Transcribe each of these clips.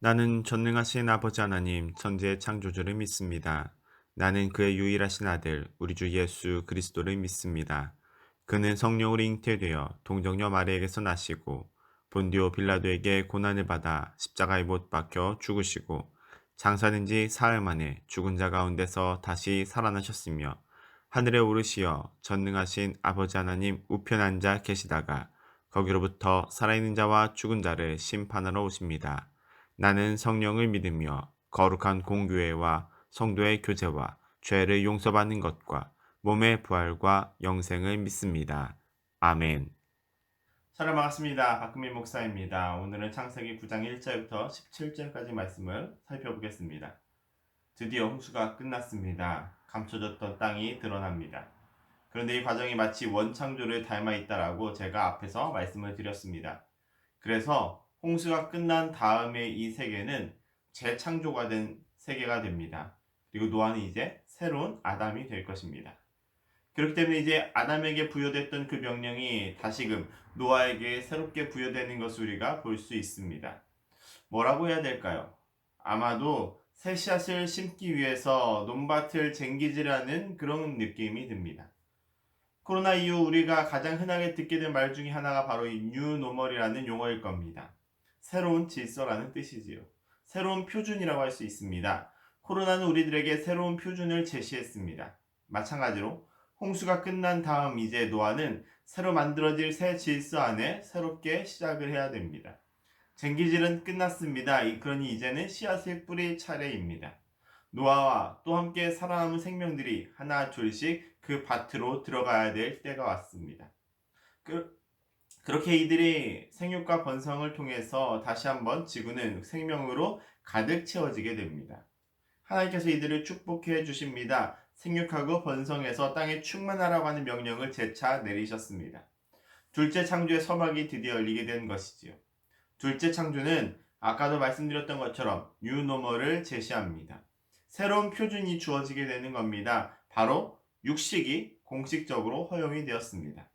나는 전능하신 아버지 하나님, 천지의 창조주를 믿습니다. 나는 그의 유일하신 아들, 우리 주 예수 그리스도를 믿습니다. 그는 성령으로 잉태되어 동정녀 마리에게서 나시고 본디오 빌라도에게 고난을 받아 십자가에 못 박혀 죽으시고 장사된 지 사흘 만에 죽은 자 가운데서 다시 살아나셨으며 하늘에 오르시어 전능하신 아버지 하나님 우편 앉아 계시다가 거기로부터 살아있는 자와 죽은 자를 심판하러 오십니다. 나는 성령을 믿으며 거룩한 공교회와 성도의 교제와 죄를 용서받는 것과 몸의 부활과 영생을 믿습니다. 아멘. 사랑 반갑습니다. 박금민 목사입니다. 오늘은 창세기 9장 1절부터 17절까지 말씀을 살펴보겠습니다. 드디어 홍수가 끝났습니다. 감춰졌던 땅이 드러납니다. 그런데 이 과정이 마치 원창조를 닮아 있다라고 제가 앞에서 말씀을 드렸습니다. 그래서 홍수가 끝난 다음에 이 세계는 재창조가 된 세계가 됩니다. 그리고 노아는 이제 새로운 아담이 될 것입니다. 그렇기 때문에 이제 아담에게 부여됐던 그 명령이 다시금 노아에게 새롭게 부여되는 것을 우리가 볼 수 있습니다. 뭐라고 해야 될까요? 아마도 새 씨앗을 심기 위해서 논밭을 쟁기질하는 그런 느낌이 듭니다. 코로나 이후 우리가 가장 흔하게 듣게 된 말 중에 하나가 바로 이 뉴노멀이라는 용어일 겁니다. 새로운 질서라는 뜻이지요. 새로운 표준이라고 할 수 있습니다. 코로나는 우리들에게 새로운 표준을 제시했습니다. 마찬가지로 홍수가 끝난 다음 이제 노아는 새로 만들어질 새 질서 안에 새롭게 시작을 해야 됩니다. 쟁기질은 끝났습니다. 그러니 이제는 씨앗을 뿌릴 차례입니다. 노아와 또 함께 살아남은 생명들이 하나 둘씩 그 밭으로 들어가야 될 때가 왔습니다. 그렇게 이들이 생육과 번성을 통해서 다시 한번 지구는 생명으로 가득 채워지게 됩니다. 하나님께서 이들을 축복해 주십니다. 생육하고 번성해서 땅에 충만하라고 하는 명령을 재차 내리셨습니다. 둘째 창조의 서막이 드디어 열리게 된 것이지요. 둘째 창조는 아까도 말씀드렸던 것처럼 뉴노멀을 제시합니다. 새로운 표준이 주어지게 되는 겁니다. 바로 육식이 공식적으로 허용이 되었습니다.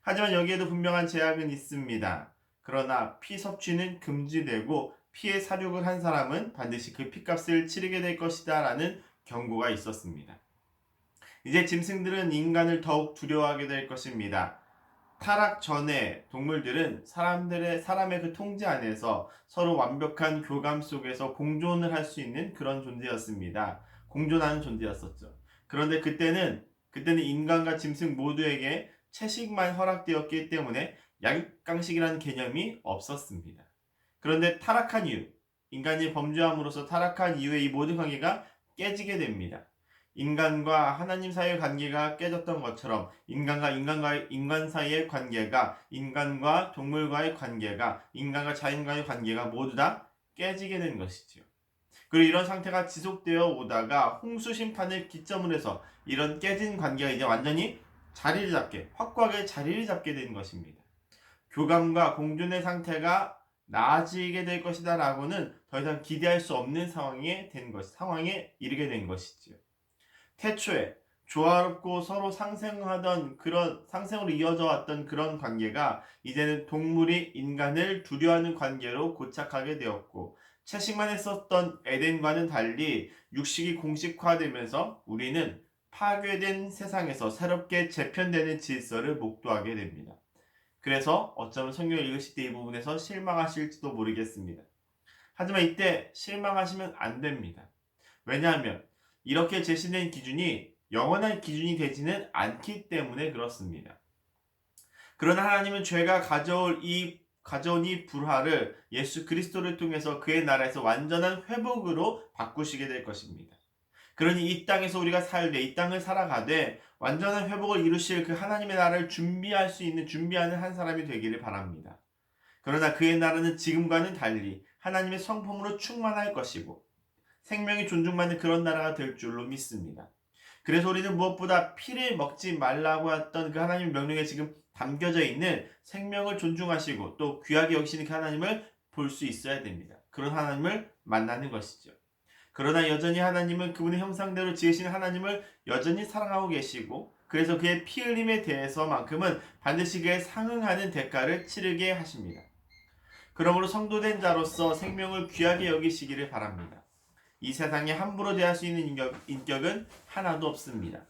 하지만 여기에도 분명한 제약은 있습니다. 그러나 피 섭취는 금지되고 피의 사육을 한 사람은 반드시 그 피값을 치르게 될 것이다 라는 경고가 있었습니다. 이제 짐승들은 인간을 더욱 두려워하게 될 것입니다. 타락 전에 동물들은 사람의 그 통제 안에서 서로 완벽한 교감 속에서 공존을 할 수 있는 그런 존재였습니다. 공존하는 존재였었죠. 그런데 그때는 인간과 짐승 모두에게 채식만 허락되었기 때문에 약육강식이라는 개념이 없었습니다. 그런데 타락한 이후, 인간이 범죄함으로써 타락한 이후에 이 모든 관계가 깨지게 됩니다. 인간과 하나님 사이의 관계가 깨졌던 것처럼 인간 사이의 관계가, 인간과 동물과의 관계가, 인간과 자연과의 관계가 모두 다 깨지게 된 것이지요. 그리고 이런 상태가 지속되어 오다가 홍수 심판을 기점으로 해서 이런 깨진 관계가 이제 완전히 확고하게 자리를 잡게 된 것입니다. 교감과 공존의 상태가 나아지게 될 것이다 라고는 더 이상 기대할 수 없는 상황에 이르게 된 것이지요. 태초에 조화롭고 서로 상생으로 이어져 왔던 그런 관계가 이제는 동물이 인간을 두려워하는 관계로 고착하게 되었고, 채식만 했었던 에덴과는 달리 육식이 공식화되면서 우리는 파괴된 세상에서 새롭게 재편되는 질서를 목도하게 됩니다. 그래서 어쩌면 성경을 읽으실 때 이 부분에서 실망하실지도 모르겠습니다. 하지만 이때 실망하시면 안 됩니다. 왜냐하면 이렇게 제시된 기준이 영원한 기준이 되지는 않기 때문에 그렇습니다. 그러나 하나님은 죄가 가져온 이 불화를 예수 그리스도를 통해서 그의 나라에서 완전한 회복으로 바꾸시게 될 것입니다. 그러니 이 땅에서 우리가 이 땅을 살아가되 완전한 회복을 이루실 그 하나님의 나라를 준비하는 한 사람이 되기를 바랍니다. 그러나 그의 나라는 지금과는 달리 하나님의 성품으로 충만할 것이고 생명이 존중받는 그런 나라가 될 줄로 믿습니다. 그래서 우리는 무엇보다 피를 먹지 말라고 했던 그 하나님의 명령에 지금 담겨져 있는 생명을 존중하시고 또 귀하게 여기시는 그 하나님을 볼 수 있어야 됩니다. 그런 하나님을 만나는 것이죠. 그러나 여전히 하나님은 그분의 형상대로 지으신 하나님을 여전히 사랑하고 계시고, 그래서 그의 피 흘림에 대해서만큼은 반드시 그에 상응하는 대가를 치르게 하십니다. 그러므로 성도된 자로서 생명을 귀하게 여기시기를 바랍니다. 이 세상에 함부로 대할 수 있는 인격은 하나도 없습니다.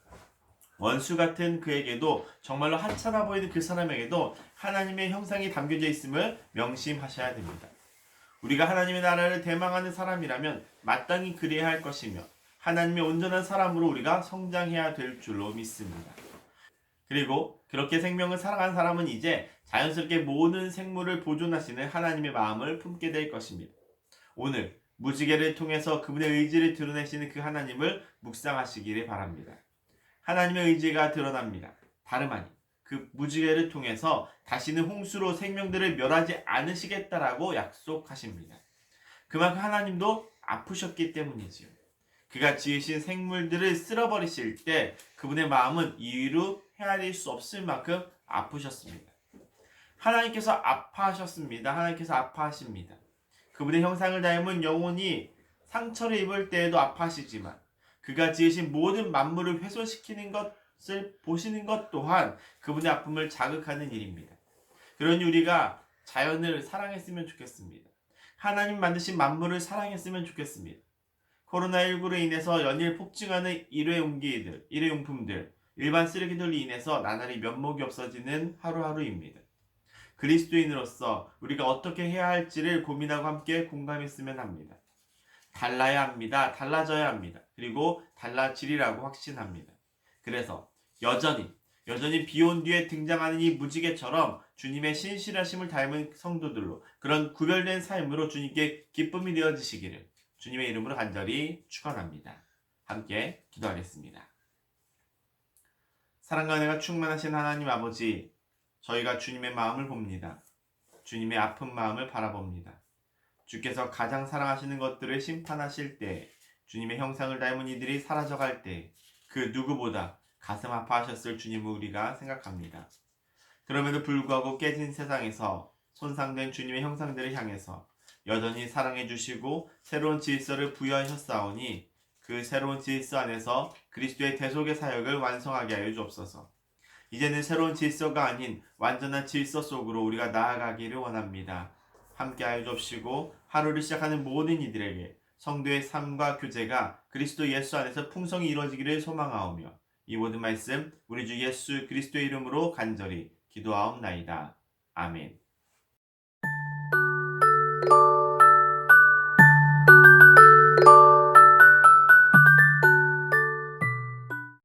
원수 같은 그에게도 정말로 하찮아 보이는 그 사람에게도 하나님의 형상이 담겨져 있음을 명심하셔야 됩니다. 우리가 하나님의 나라를 대망하는 사람이라면 마땅히 그래야 할 것이며 하나님의 온전한 사람으로 우리가 성장해야 될 줄로 믿습니다. 그리고 그렇게 생명을 사랑하는 사람은 이제 자연스럽게 모든 생물을 보존하시는 하나님의 마음을 품게 될 것입니다. 오늘 무지개를 통해서 그분의 의지를 드러내시는 그 하나님을 묵상하시기를 바랍니다. 하나님의 의지가 드러납니다. 다름 아닌 그 무지개를 통해서 다시는 홍수로 생명들을 멸하지 않으시겠다라고 약속하십니다. 그만큼 하나님도 아프셨기 때문이지요. 그가 지으신 생물들을 쓸어버리실 때 그분의 마음은 이유로 헤아릴 수 없을 만큼 아프셨습니다. 하나님께서 아파하셨습니다. 하나님께서 아파하십니다. 그분의 형상을 닮은 영혼이 상처를 입을 때에도 아파하시지만 그가 지으신 모든 만물을 훼손시키는 것을 보시는 것 또한 그분의 아픔을 자극하는 일입니다. 그러니 우리가 자연을 사랑했으면 좋겠습니다. 하나님 만드신 만물을 사랑했으면 좋겠습니다. 코로나19로 인해서 연일 폭증하는 일회용품들, 일반 쓰레기들로 인해서 나날이 면목이 없어지는 하루하루입니다. 그리스도인으로서 우리가 어떻게 해야 할지를 고민하고 함께 공감했으면 합니다. 달라야 합니다. 달라져야 합니다. 그리고 달라지리라고 확신합니다. 그래서 여전히 비온 뒤에 등장하는 이 무지개처럼 주님의 신실하심을 닮은 성도들로 그런 구별된 삶으로 주님께 기쁨이 되어지시기를 주님의 이름으로 간절히 축원합니다. 함께 기도하겠습니다. 사랑과 은혜가 충만하신 하나님 아버지, 저희가 주님의 마음을 봅니다. 주님의 아픈 마음을 바라봅니다. 주께서 가장 사랑하시는 것들을 심판하실 때, 주님의 형상을 닮은 이들이 사라져갈 때, 그 누구보다 가슴 아파하셨을 주님을 우리가 생각합니다. 그럼에도 불구하고 깨진 세상에서 손상된 주님의 형상들을 향해서 여전히 사랑해 주시고 새로운 질서를 부여하셨사오니 그 새로운 질서 안에서 그리스도의 대속의 사역을 완성하게 하여 주옵소서. 이제는 새로운 질서가 아닌 완전한 질서 속으로 우리가 나아가기를 원합니다. 함께하여 주옵시고 하루를 시작하는 모든 이들에게 성도의 삶과 교제가 그리스도 예수 안에서 풍성히 이루어지기를 소망하오며 이 모든 말씀 우리 주 예수 그리스도의 이름으로 간절히 기도하옵나이다. 아멘.